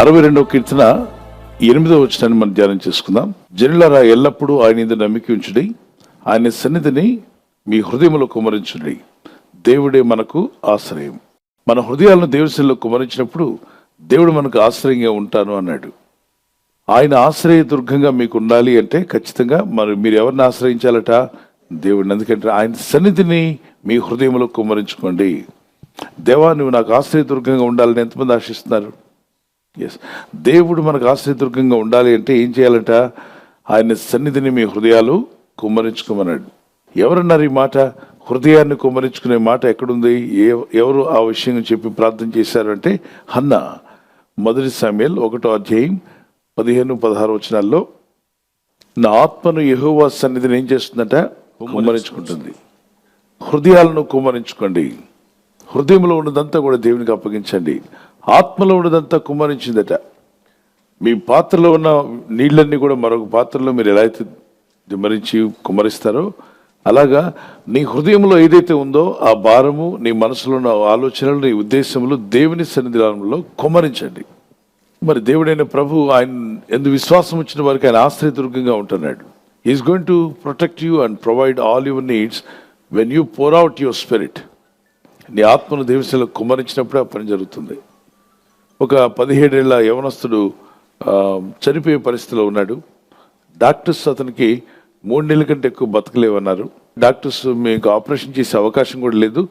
62వ కీర్తన 8వ వచనాన్ని మనం ధ్యానం చేసుకుందాం. జనులారా, ఎల్లప్పుడూ ఆయన యందు నమ్మిక ఉంచుడి, ఆయన సన్నిధిని మీ హృదయంలో కుమ్మరించుడి. దేవుడే మనకు ఆశ్రయం. మన హృదయాలను దేవుని సన్నిధిలో కుమ్మరించినప్పుడు దేవుడు మనకు ఆశ్రయంగా ఉంటాను అన్నాడు. ఆయన ఆశ్రయ దుర్గంగా మీకు ఉండాలి అంటే ఖచ్చితంగా మీరు ఎవరిని ఆశ్రయించాలట? దేవుడిని. ఎందుకంటే ఆయన సన్నిధిని మీ హృదయంలో కుమ్మరించుకోండి. దేవా, నువ్వు నాకు ఆశ్రయదుర్గంగా ఉండాలని ఎంతమంది ఆశిస్తున్నారు? ఎస్, దేవుడు మనకు ఆశ్రయదుర్గంగా ఉండాలి అంటే ఏం చేయాలంట? ఆయన సన్నిధిని మీ హృదయాలు కుమ్మరించుకోమన్నాడు. ఎవరన్నారు ఈ మాట? హృదయాన్ని కుమ్మరించుకునే మాట ఎక్కడుంది? ఎవరు ఆ విషయం చెప్పి ప్రార్థన చేశారు అంటే హన్నా. 1 సమూయేలు 1వ అధ్యాయం 15-16 వచనాల్లో, నా ఆత్మను యెహోవా సన్నిధిని ఏం చేస్తుందట? కుమ్మరించుకుంటుంది. హృదయాలను కుమ్మరించుకోండి. హృదయంలో ఉన్నదంతా కూడా దేవునికి అప్పగించండి. ఆత్మలో ఉన్నదంతా కుమ్మరించిందట. మీ పాత్రలో ఉన్న నీళ్ళన్నీ కూడా మరొక పాత్రలో మీరు ఎలా అయితే దిమ్మరించి కుమ్మరిస్తారో, అలాగా నీ హృదయంలో ఏదైతే ఉందో ఆ భారము, నీ మనసులో ఉన్న ఆలోచనలు, నీ ఉద్దేశములు దేవుని సన్నిధిలో కుమ్మరించండి. మరి దేవుడైన ప్రభు ఆయన ఎందు విశ్వాసం వచ్చిన వారికి ఆయన ఆశ్రయదుర్గంగా ఉంటున్నాడు. Is going to protect you and provide all your needs when you pour out your spirit. నీ ఆత్మను దేవునిలో కుమ్మరించినప్పుడే ఆ పని జరుగుతుంది. ఒక 17 ఏళ్ల యవనస్తుడు చనిపోయే పరిస్థితిలో ఉన్నాడు. డాక్టర్స్ అతనికి 3 నెలల కంటే ఎక్కువ బతకలేవన్నారు. డాక్టర్స్ మీకు ఆపరేషన్ చేసే అవకాశం కూడా లేదు,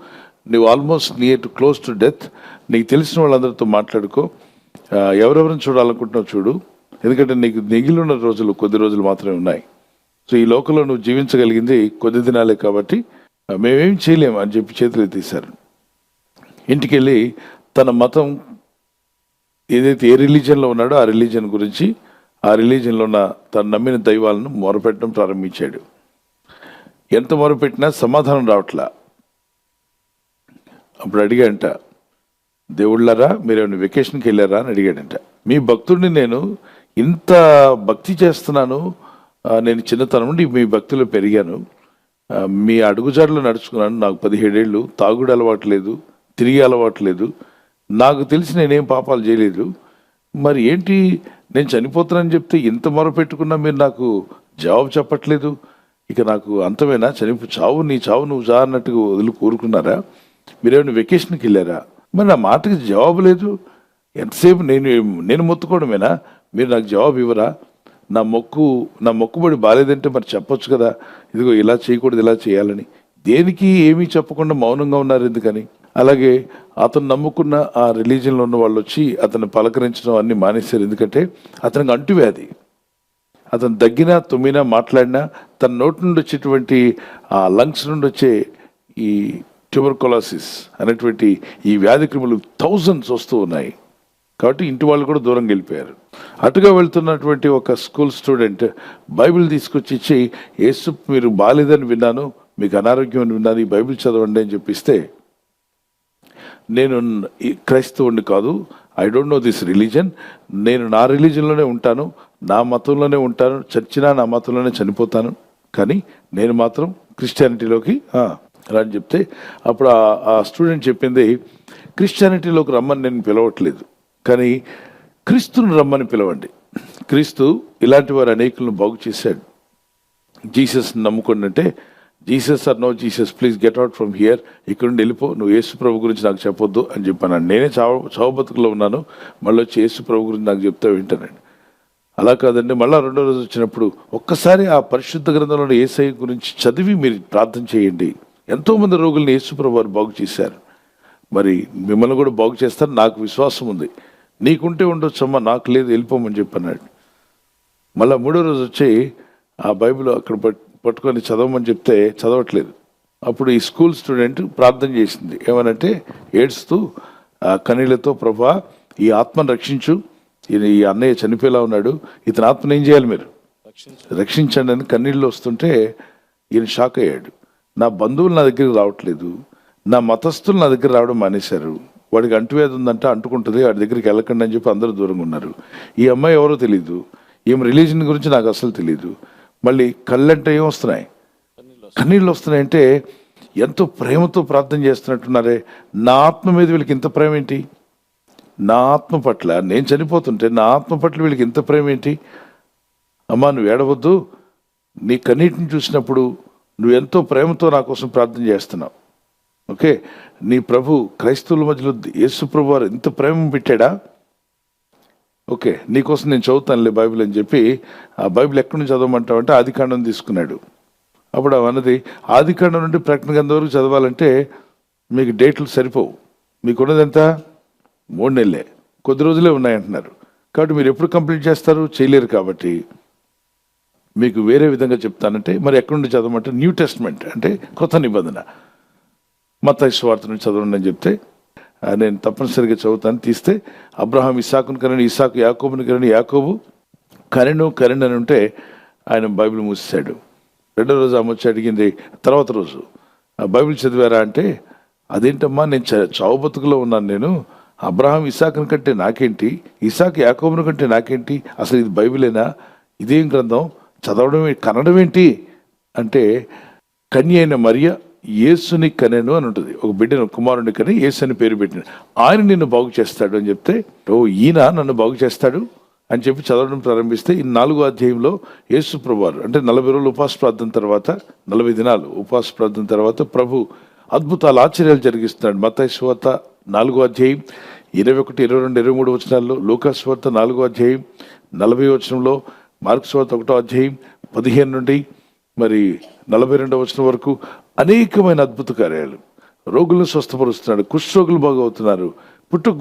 నువ్వు almost near to close to death, నీకు తెలిసిన వాళ్ళందరితో మాట్లాడుకో, ఎవరెవరిని చూడాలనుకుంటున్నావు చూడు, ఎందుకంటే నీకు మిగిలిన రోజులు కొద్ది రోజులు మాత్రమే ఉన్నాయి. సో ఈ లోకంలో నువ్వు జీవించగలిగింది కొద్ది దినాలే కాబట్టి మేమేం చేయలేము అని చెప్పి చేతులు ఎత్తేసారు. ఇంటికి వెళ్ళి తన మతం ఏదైతే ఏ రిలీజన్లో ఉన్నాడో ఆ రిలీజన్ గురించి, ఆ రిలీజన్లో ఉన్న తను నమ్మిన దైవాలను మొరపెట్టడం ప్రారంభించాడు. ఎంత మొరపెట్టినా సమాధానం రావట్లా. అప్పుడు అడిగాడంట, దేవుళ్ళారా మీరేమైనా వెకేషన్కి వెళ్ళారా అని అడిగాడంట. మీ భక్తుడిని నేను ఇంత భక్తి చేస్తున్నాను, నేను చిన్నతనం నుండి మీ భక్తిలో పెరిగాను, మీ అడుగుజాడలో నడుచుకున్నాను, నాకు 17 ఏళ్ళు, తాగుడు అలవాటు లేదు, తిరిగే అలవాటు లేదు, నాకు తెలిసి నేనేం పాపాలు చేయలేదు, మరి ఏంటి నేను చనిపోతానని చెప్తే ఇంత మొరపెట్టుకున్నా మీరు నాకు జవాబు చెప్పట్లేదు, ఇక నాకు అంతమేనా? చావు నీ చావు నువ్వు చా అన్నట్టుగా వదిలి కోరుకున్నారా? మీరేమైనా వెకేషన్కి వెళ్ళారా? మరి నా మాటకి జవాబు లేదు. ఎంతసేపు నేను మొత్తుకోవడమేనా? మీరు నాకు జవాబు ఇవ్వరా? నా మొక్కుబడి బాగాలేదంటే మరి చెప్పొచ్చు కదా, ఇదిగో ఇలా చేయకూడదు ఇలా చేయాలని. దేనికి ఏమీ చెప్పకుండా మౌనంగా ఉన్నారు ఎందుకని? అలాగే అతను నమ్ముకున్న ఆ రిలీజన్లో ఉన్న వాళ్ళు వచ్చి అతను పలకరించడం అన్ని మానేశారు. ఎందుకంటే అతనికి అంటువ్యాధి. అతను దగ్గినా తుమ్మినా మాట్లాడినా తన నోటి నుండి వచ్చేటువంటి ఆ లంగ్స్ నుండి వచ్చే ఈ ట్యూబర్కులోసిస్ అనేటువంటి ఈ వ్యాధి క్రిములు 1000s వస్తూ ఉన్నాయి. కాబట్టి ఇంటి వాళ్ళు కూడా దూరంగా వెళ్ళిపోయారు. అటుగా వెళ్తున్నటువంటి ఒక స్కూల్ స్టూడెంట్ బైబిల్ తీసుకొచ్చి ఇచ్చి, యేసు మీరు బాగాలేదని విన్నాను, మీకు అనారోగ్యం అని విన్నాను, ఈ బైబిల్ చదవండి అని చెప్పిస్తే, నేను క్రైస్తవుడిని కాదు, I don't know this religion, నేను నా రిలీజన్లోనే ఉంటాను, నా మతంలోనే ఉంటాను, చచ్చినా నా మతంలోనే చనిపోతాను, కానీ నేను మాత్రం క్రిస్టియానిటీలోకి అని చెప్తే, అప్పుడు ఆ స్టూడెంట్ చెప్పింది, క్రిస్టియానిటీలోకి రమ్మని నేను పిలవట్లేదు, కానీ క్రీస్తుని రమ్మని పిలవండి. క్రీస్తు ఇలాంటి వారు అనేకులను బాగు చేశాడు. జీసస్ని నమ్ముకోండి అంటే, Jesus or no Jesus, please get out from here, ఇక్కడ నుండి వెళ్ళిపో, నువ్వు యేసు ప్రభు గురించి నాకు చెప్పొద్దు అని చెప్పాను. నేనే చావు బతుకులో ఉన్నాను, మళ్ళీ వచ్చి యేసు ప్రభు గురించి నాకు చెప్తా వింటానండి. అలా కాదండి, మళ్ళీ 2వ రోజు వచ్చినప్పుడు ఒక్కసారి ఆ పరిశుద్ధ గ్రంథంలో యేసయ్య గురించి చదివి మీరు ప్రార్థన చేయండి. ఎంతోమంది రోగుల్ని యేసు ప్రభు వారు బాగు చేశారు, మరి మిమ్మల్ని కూడా బాగు చేస్తారు, నాకు విశ్వాసం ఉంది, నీకుంటే ఉండొచ్చమ్మా, నాకు లేదు, వెళ్ళిపోమని చెప్పన్నాడు. మళ్ళీ 3వ రోజు వచ్చి ఆ బైబిల్ అక్కడ పట్టుకొని చదవమని చెప్తే చదవట్లేదు. అప్పుడు ఈ స్కూల్ స్టూడెంట్ ప్రార్థన చేసింది. ఏమనంటే ఏడుస్తూ కన్నీళ్లతో, ప్రభా ఈ ఆత్మను రక్షించు, ఈ అన్నయ్య చనిపోయేలా ఉన్నాడు, ఇతని ఆత్మను ఏం చేయాలి మీరు రక్షించండి అని కన్నీళ్ళు వస్తుంటే ఈయన షాక్ అయ్యాడు. నా బంధువులు నా దగ్గరికి రావట్లేదు, నా మతస్థులు నా దగ్గర రావడం మానేశారు, వాడికి అంటువ్యాధి ఉందంటే అంటుకుంటుంది, వాడి దగ్గరికి వెళ్ళకండి అని చెప్పి అందరూ దూరంగా ఉన్నారు. ఈ అమ్మాయి ఎవరో తెలీదు, ఏం రిలీజన్ గురించి నాకు అసలు తెలీదు, మళ్ళీ కళ్ళంటే ఏం వస్తున్నాయి, కన్నీళ్ళు వస్తున్నాయంటే ఎంతో ప్రేమతో ప్రార్థన చేస్తున్నట్టున్నారే, నా ఆత్మ మీద వీళ్ళకి ఇంత ప్రేమ ఏంటి? నా ఆత్మ పట్ల నేను చనిపోతుంటే నా ఆత్మ పట్ల వీళ్ళకి ఇంత ప్రేమ ఏంటి? అమ్మా నువ్వు ఏడవద్దు, నీ కన్నీటిని చూసినప్పుడు నువ్వు ఎంతో ప్రేమతో నా కోసం ప్రార్థన చేస్తున్నావు. ఓకే, నీ ప్రభు క్రైస్తవుల మధ్యలో యేసు ప్రభు వారు ఇంత ప్రేమ పెట్టాడా? ఓకే, నీకోసం నేను చదువుతానులే బైబిల్ అని చెప్పి ఆ బైబిల్ ఎక్కడి నుంచి చదవమంటావు అంటే ఆదికాండం తీసుకున్నాడు. అప్పుడు అన్నది ఆదికాండం నుండి ప్రకటన గ్రంథం వరకు చదవాలంటే మీకు డేట్లు సరిపోవు, మీకున్నది ఎంత? 3 నెలలే, కొద్ది రోజులే ఉన్నాయంటున్నారు. కాబట్టి మీరు ఎప్పుడు కంప్లీట్ చేస్తారు? చేయలేరు. కాబట్టి మీకు వేరే విధంగా చెప్తానంటే మరి ఎక్కడి నుండి చదవమంటే న్యూ టెస్ట్మెంట్ అంటే కొత్త నిబంధన మత్తయి సువార్త నుంచి చదవండి అని చెప్తే నేను తప్పనిసరిగా చదువుతాను. తీస్తే అబ్రహాం ఇస్సాకును కనని, ఇస్సాకు యాకోబుని కనని, యాకోబు కరెండు అని ఉంటే ఆయన బైబిల్ మూసేశాడు. రెండో రోజు ఆమె వచ్చి అడిగింది, తర్వాత రోజు బైబిల్ చదివారా అంటే అదేంటమ్మా నేను చావు బతుకులో ఉన్నాను, నేను అబ్రహాం ఇస్సాకుని కంటే నాకేంటి, ఇస్సాకు యాకోబుని కంటే నాకేంటి, అసలు ఇది బైబిలేనా, ఇదేం గ్రంథం, చదవడం కనడం ఏంటి అంటే కన్య అయిన మరియ యేసుని కనెను అని ఉంటుంది. ఒక బిడ్డను కుమారుని కని యేసు అని పేరు పెట్టిన ఆయన నిన్ను బాగు చేస్తాడు అని చెప్తే ఈయన నన్ను బాగు చేస్తాడు అని చెప్పి చదవడం ప్రారంభిస్తే ఈ 4వ అధ్యాయంలో యేసు ప్రభువారు అంటే 40 రోజులు ఉపవాస ప్రార్థన తర్వాత 40 దినాలు ఉపవాస ప్రార్థన తర్వాత ప్రభు అద్భుతాలు ఆశ్చర్యాలు జరిగిస్తున్నాడు. మత్తయి సువార్త 4వ అధ్యాయం 21, 22, 23 వచనాల్లో, లూకా సువార్త 4వ అధ్యాయం 40వ వచనంలో, మార్కు సువార్త 1వ అధ్యాయం 15 నుండి మరి 42వ వచనం వరకు అనేకమైన అద్భుత కార్యాలు. రోగులను స్వస్థపరుస్తున్నాడు, కుష్ఠరోగులు బాగవుతున్నారు,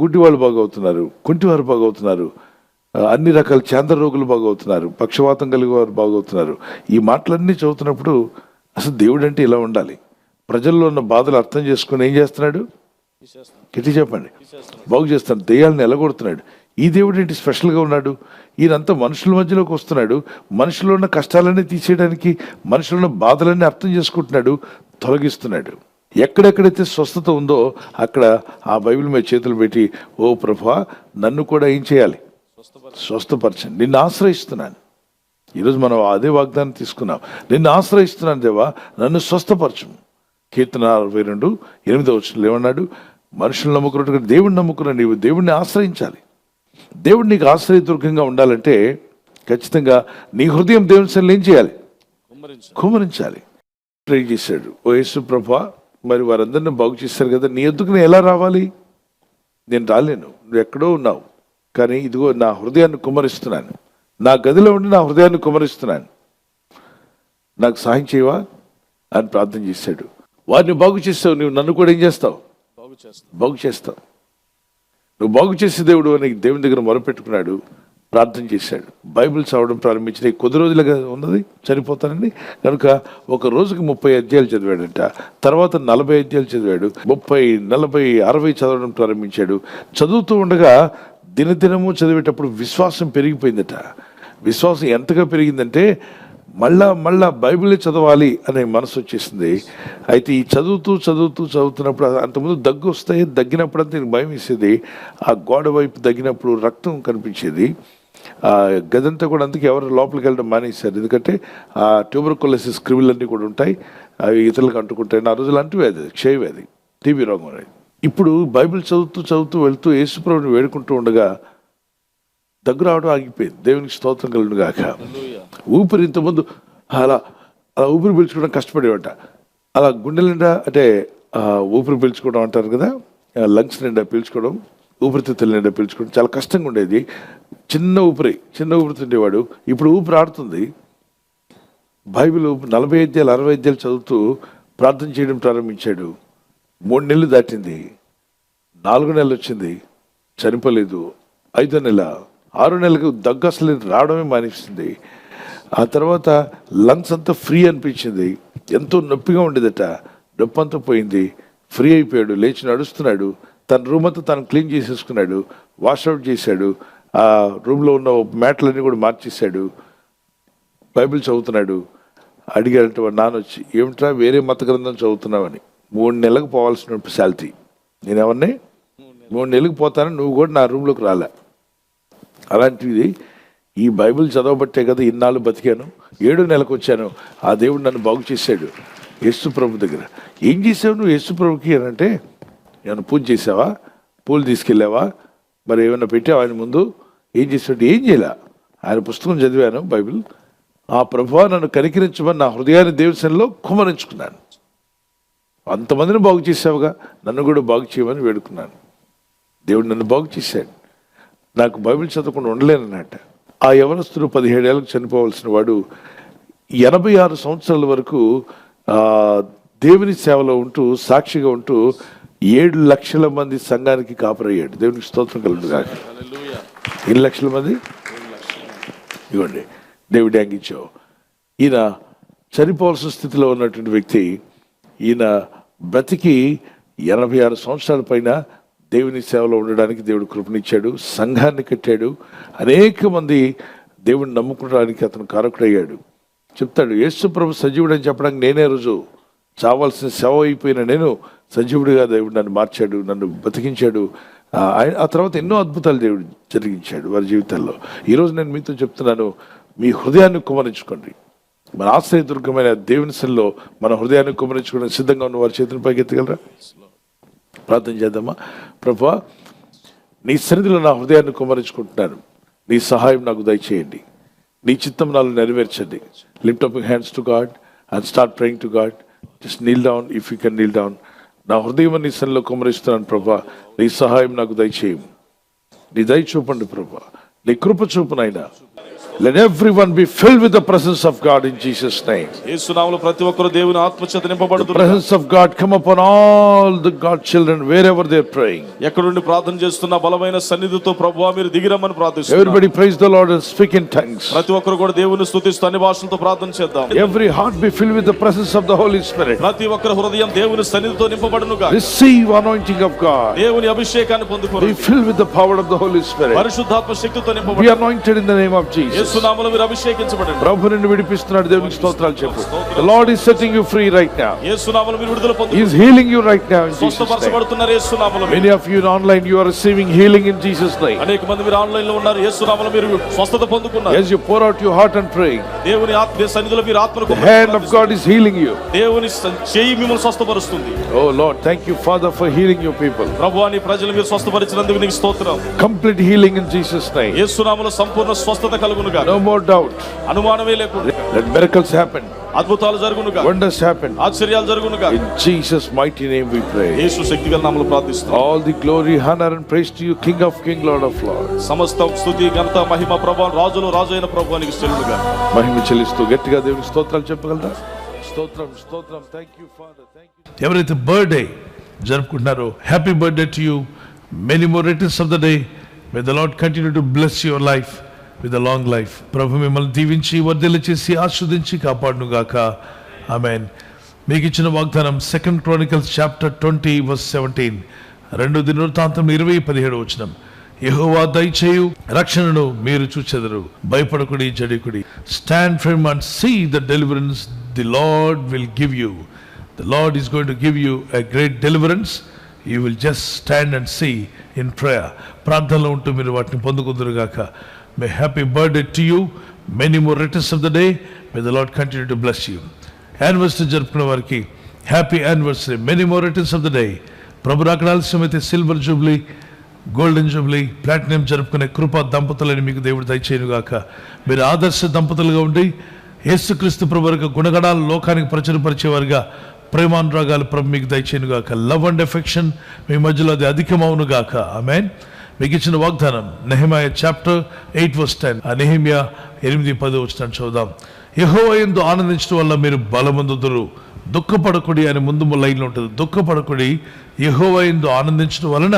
గుడ్డి వాళ్ళు బాగవుతున్నారు, కుంటివారు బాగవుతున్నారు, అన్ని రకాల చాంద్ర రోగులు బాగవుతున్నారు, పక్షవాతం కలిగే వారు బాగవుతున్నారు. ఈ మాటలన్నీ చదువుతున్నప్పుడు అసలు దేవుడు అంటే ఇలా ఉండాలి. ప్రజల్లో ఉన్న బాధలు అర్థం చేసుకుని ఏం చేస్తున్నాడు? గట్టి చెప్పండి. బాగు చేస్తాడు. దెయ్యాలను ఎలగొడుతున్నాడు. ఈ దేవుడు ఏంటి స్పెషల్గా ఉన్నాడు? ఈయనంతా మనుషుల మధ్యలోకి వస్తున్నాడు, మనుషుల్లో ఉన్న కష్టాలన్నీ తీసేయడానికి, మనుషులు ఉన్న బాధలన్నీ అర్థం చేసుకుంటున్నాడు, తొలగిస్తున్నాడు. ఎక్కడెక్కడైతే స్వస్థత ఉందో అక్కడ ఆ బైబిల్ మీద చేతులు పెట్టి, ఓ ప్రభువా నన్ను కూడా ఏం చేయాలి? స్వస్థపరచండి, నిన్ను ఆశ్రయిస్తున్నాను. ఈరోజు మనం అదే వాగ్దానం తీసుకున్నాం, నిన్ను ఆశ్రయిస్తున్నాను దేవా, నన్ను స్వస్థపరచు. కీర్తన 62, 8వ వచనంలో ఏమన్నాడు? మనుషులు నమ్ముకున్నట్టుగా దేవుడిని నమ్ముకున్న నీవు దేవుడిని ఆశ్రయించాలి. దేవుడు నీకు ఆశ్రయదుర్గంగా ఉండాలంటే ఖచ్చితంగా నీ హృదయం దేవుని సన్నిధిలో ఏం చేయాలి? కుమ్మరించాలి. ట్రై చేశాడు. ఓ యేసు ప్రభువా, మరి వారందరిని బాగు చేశారు కదా, నీ ఎద్దుకు నేను ఎలా రావాలి? నేను రాలేను, నువ్వు ఎక్కడో ఉన్నావు, కానీ ఇదిగో నా హృదయాన్ని కుమ్మరిస్తున్నాను, నా గదిలో ఉండి నా హృదయాన్ని కుమ్మరిస్తున్నాను, నాకు సహాయం చేయవా అని ప్రార్థన చేశాడు. వారిని బాగు చేస్తావు, నువ్వు నన్ను కూడా ఏం చేస్తావు? బాగు చేస్తావు. నువ్వు బాగు చేసే దేవుడు అని దేవుని దగ్గర మొరపెట్టుకున్నాడు, ప్రార్థన చేశాడు. బైబిల్ చదవడం ప్రారంభించిన కొద్ది రోజులుగా ఉన్నది, చనిపోతానని కనుక ఒక రోజుకి 30 అధ్యాయాలు చదివాడంట. తర్వాత 40 అధ్యాయాలు చదివాడు. 30, 40, 60 చదవడం ప్రారంభించాడు. చదువుతూ ఉండగా దినదినము చదివేటప్పుడు విశ్వాసం పెరిగిపోయిందట. విశ్వాసం ఎంతగా పెరిగిందంటే మళ్ళా బైబిలే చదవాలి అనే మనసు వచ్చేసింది. అయితే ఈ చదువుతున్నప్పుడు అంతకుముందు దగ్గు వస్తాయి, దగ్గినప్పుడు అంతా భయం వేసేది. ఆ గోడ వైపు దగ్గినప్పుడు రక్తం కనిపించేది. ఆ గదంతా కూడా అందుకే ఎవరు లోపలికి వెళ్ళడం మానేశారు. ఎందుకంటే ఆ ట్యూబర్కులోసిస్ క్రిములన్నీ కూడా ఉంటాయి, అవి ఇతరులకు అంటుకుంటాయి. ఆ రోజులు అంటువ్యాధి, క్షయవ్యాధి, టీబీ రోగం అనేది. ఇప్పుడు బైబిల్ చదువుతూ వెళ్తూ యేసుప్రభుని వేడుకుంటూ ఉండగా దగ్గు రావడం ఆగిపోయింది. దేవునికి స్తోత్రం కలుగును గాక. ఊపిరి ఇంతకుముందు అలా ఊపిరి పీల్చుకోవడం కష్టపడేవాట. అలా గుండె నిండా అంటే ఊపిరి పీల్చుకోవడం అంటారు కదా, లంగ్స్ నిండా పీల్చుకోవడం, ఊపిరితిత్తుల నిండా పీల్చుకోవడం చాలా కష్టంగా ఉండేది. చిన్న ఊపిరి ఉండేవాడు. ఇప్పుడు ఊపిరి ఆడుతుంది. బైబిల్ 40 అధ్యాయాలు 60 అధ్యాయాలు చదువుతూ ప్రార్థన చేయడం ప్రారంభించాడు. 3 నెలలు దాటింది, 4 నెలలు వచ్చింది, చనిపోలేదు. 5వ నెల, 6వ నెలకు దగ్గు అసలు రావడమే మానేసింది. ఆ తర్వాత లంగ్స్ అంతా ఫ్రీ అనిపించింది. ఎంతో నొప్పిగా ఉండేదట, నొప్పి అంతా పోయింది. ఫ్రీ అయిపోయాడు, లేచి నడుస్తున్నాడు. తన రూమ్ అంతా తను క్లీన్ చేసేసుకున్నాడు, వాష్అవుట్ చేశాడు. ఆ రూమ్లో ఉన్న మ్యాట్లన్నీ కూడా మార్చేశాడు. బైబిల్ చదువుతున్నాడు. అడిగాడంటే వాడు నాన్న వచ్చి, ఏమిట్రా వేరే మత గ్రంథం చదువుతున్నావని. 3 నెలలకు పోవాల్సిన శాలరీ. నేనేమన్నా 3 నెలలకు పోతాను, నువ్వు కూడా నా రూమ్లోకి రాలే. అలాంటిది ఈ బైబిల్ చదవబట్టే కదా ఇన్నాళ్ళు బతికాను. 7వ నెలకు వచ్చాను, ఆ దేవుడు నన్ను బాగు చేశాడు. యేసు ప్రభు దగ్గర ఏం చేసావు నువ్వు యేసు ప్రభుకి అని అంటే, ఏమైనా పూజ చేసావా, పూలు తీసుకెళ్ళావా, మరి ఏమైనా పెట్టావు ఆయన ముందు? ఏం చేసాడు? ఏం చేయలే. ఆయన పుస్తకం చదివాను, బైబిల్. ఆ ప్రభువా నన్ను కనికరించమని నా హృదయాన్ని దేవునిలో కుమ్మరించుకున్నాను. అంతమందిని బాగు చేసావుగా, నన్ను కూడా బాగు చేయమని వేడుకున్నాను. దేవుడు నన్ను బాగు చేశాడు. నాకు బైబిల్ చదవకుండా ఉండలేనన్నట్ట. ఆ యవనస్తుడు 17 ఏళ్ళకు చనిపోవలసిన వాడు 86 సంవత్సరాల వరకు దేవుని సేవలో ఉంటూ, సాక్షిగా ఉంటూ 7 లక్షల మంది సంఘానికి కాపరయ్యాడు. దేవునికి స్తోత్రం కలుగును గాక. ఎన్ని లక్షల మంది? ఇవ్వండి, దేవుడి అంకించావు. ఈయన చనిపోవాల్సిన స్థితిలో ఉన్నటువంటి వ్యక్తి, ఈయన బ్రతికి 86 సంవత్సరాల పైన దేవుని సేవలో ఉండడానికి దేవుడు కృపనిచ్చాడు. సంఘాన్ని కట్టాడు. అనేక మంది దేవుడిని నమ్ముకోవడానికి అతను కారకుడయ్యాడు. చెప్తాడు, యేసు ప్రభు సజీవుడు అని చెప్పడానికి నేనే రుజువు. చావాల్సిన సేవ అయిపోయిన నేను సజీవుడిగా దేవుడు నన్ను మార్చాడు, నన్ను బతికించాడు. ఆ తర్వాత ఎన్నో అద్భుతాలు దేవుడు జరిగించాడు వారి జీవితాల్లో. ఈరోజు నేను మీతో చెప్తున్నాను, మీ హృదయాన్ని కుమ్మరించుకోండి. మన ఆశ్రయదుర్గమైన దేవుని సన్నిధిలో మన హృదయాన్ని కుమ్మరించుకోవడానికి సిద్ధంగా ఉన్న వారి చేతులను పైకి ఎత్తగలరా? ప్రార్థన చేద్దామా? ప్రభువా, నీ సన్నిధిలో నా హృదయాన్ని కుమ్మరించుకుంటున్నాను. నీ సహాయం నాకు దయచేయండి. నీ చిత్తం నాలో నెరవేర్చండి. Lift up your hands to God and start praying to God. Just kneel down if you can kneel down. నా హృదయం నీ సన్నిధిలో కుమ్మరిస్తున్నాను ప్రభువా. నీ సహాయం నాకు దయచేయం. నీ దయ చూపండి ప్రభువా. నీ కృప చూపునైనా. Let everyone be filled with the presence of God in Jesus' name. యేసు నామములో ప్రతి ఒక్కరు దేవుని ఆత్మచేత నింపబడుదురు. The presence of God come upon all the God children wherever they are praying. ఎక్కడ నుండి ప్రార్థన చేస్తున్న బలమైన సన్నిధితో ప్రభువా మీరు దిగిరమ్మని ప్రార్థిస్తున్నాను. Everybody praise the Lord and speak in tongues. ప్రతి ఒక్కరు కూడా దేవుని స్తుతిస్తూ అన్ని భాషలతో ప్రార్థన చేద్దాం. Every heart be filled with the presence of the Holy Spirit. ప్రతి ఒక్కరి హృదయం దేవుని సన్నిధితో నింపబడును గాక. Receive anointing of God. దేవుని అభిషేకాన్ని పొందుకోండి. Be filled with the power of the Holy Spirit. పరిశుద్ధాత్మ శక్తితో Be నింపబడండి. anointed in the name of Jesus. యేసు నామములో మీరు అభిషేకించబడండి. ప్రభు నిన్ను విడిపిస్తున్నాడు. దేవునికి స్తోత్రాలు చెప్పు. The Lord is setting you free right now. యేసు నామములో మీరు విడుదల He పొందుకోండి. is healing you right now in Jesus' name. స్వస్థపరచబడుతున్నారు యేసు నామములో. Many of you in online, you are receiving healing in Jesus' name. అనేక మంది మీరు ఆన్లైన్ లో ఉన్నారు. యేసు నామములో మీరు స్వస్థత పొందుకున్నారు. As you pour out your heart and pray, దేవుని ఆత్మ సన్నిధిలో మీరు ఆత్మను the hand of God is healing you. దేవుని చెయ్యి మిమ్మల్ని స్వస్థపరుస్తుంది. Oh Lord, thank you Father for healing your people. ప్రభువా నీ ప్రజలు మీరు స్వస్థపరిచినందుకు నీకు స్తోత్రం. Complete healing in Jesus' name. యేసు నామములో సంపూర్ణ స్వస్థత కలుగును గాక. No more doubt. అనుమానమే లేకుండా. Let miracles happen. అద్భుతాలు జరుగును గాక. Wonders happen. ఆశ్చర్యాలు జరుగును గాక. In Jesus' mighty name we pray. యేసు శక్తిగల నామములో ప్రార్థిస్తున్నాం. All the glory, honor and praise to you, King of Kings, Lord of Lords. సమస్త స్తుతి ఘనత మహిమ ప్రభావం రాజులు రాజు అయిన ప్రభువానికి చెల్లును గాక. మహిమ చెల్లిస్తూ గట్టిగా దేవునికి స్తోత్రాలు చెప్పగలరా? స్తోత్రం స్తోత్రం. Thank you Father. Thank you. ఎవరైతే బర్త్డే జరుపుకుంటున్నారో happy birthday to you. Many more returns of the day. May the Lord continue to bless your life with a long life. ప్రభు మిమ్మల్ని దీవించి వర్ధిల్ల చేసి ఆశీర్వదించి కాపాడును గాక. ఆమేన్. మీకు ఇచ్చిన వాగ్దానం 2 Chronicles chapter 20:17. 2 దినవృత్తాంతం 20:17. యెహోవా దయచేయు రక్షణను మీరు చూచెదరు. భయపడకుడి, జడికుడి. Stand firm and see the deliverance the Lord will give you. The Lord is going to give you a great deliverance. You will just stand and see in prayer. ప్రార్థనలో ఉంటూ మీరు వాటిని పొందుకుందరు గాక. May happy birthday to you. Many more returns of the day. May the Lord continue to bless you. Anniversary జరుపుకునే వారికి happy anniversary. Many more returns of the day. ప్రభు రాకడ ఆలస్యమైతే silver jubilee, golden jubilee, platinum జరుపుకునే కృపా దంపతులని మీకు దేవుడు దయచేయను గాక. మీరు ఆదర్శ దంపతులుగా ఉండి యేసుక్రీస్తు ప్రభు యొక్క గుణగణాలు లోకానికి ప్రచురపరిచేవారుగా ప్రేమానురాగాలు ప్రభు మీకు దయచేయను గాక. లవ్ అండ్ ఎఫెక్షన్ మీ మధ్యలో అది అధికమవును గాక. ఆమేన్. మీకు ఇచ్చిన వాగ్దానం నెహెమయా చాప్టర్ 8:10. ఆ నెహెమ్యా 8:10 చూద్దాం. యెహోవా యందు ఆనందించడం వల్ల మీరు బలమందుదురు. దుఃఖపడకుడి అని ముందు లైన్లో ఉంటుంది. దుఃఖపడకుడి, యెహోవా యందు ఆనందించడం వలన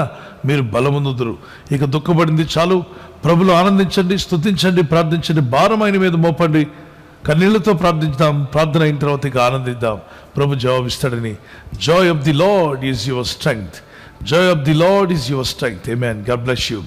మీరు బలమందుదురు. ఇక దుఃఖపడింది చాలు. ప్రభులో ఆనందించండి, స్తుతించండి, ప్రార్థించండి. భారం ఆయన మీద మోపండి. కన్నీళ్లతో ప్రార్థిద్దాం. ప్రార్థన అయిన తర్వాత ఇక ఆనందిద్దాం. ప్రభు జవాబిస్తాడని. Joy of the Lord is your strength. Joy of the Lord is your strength. Amen. God bless you.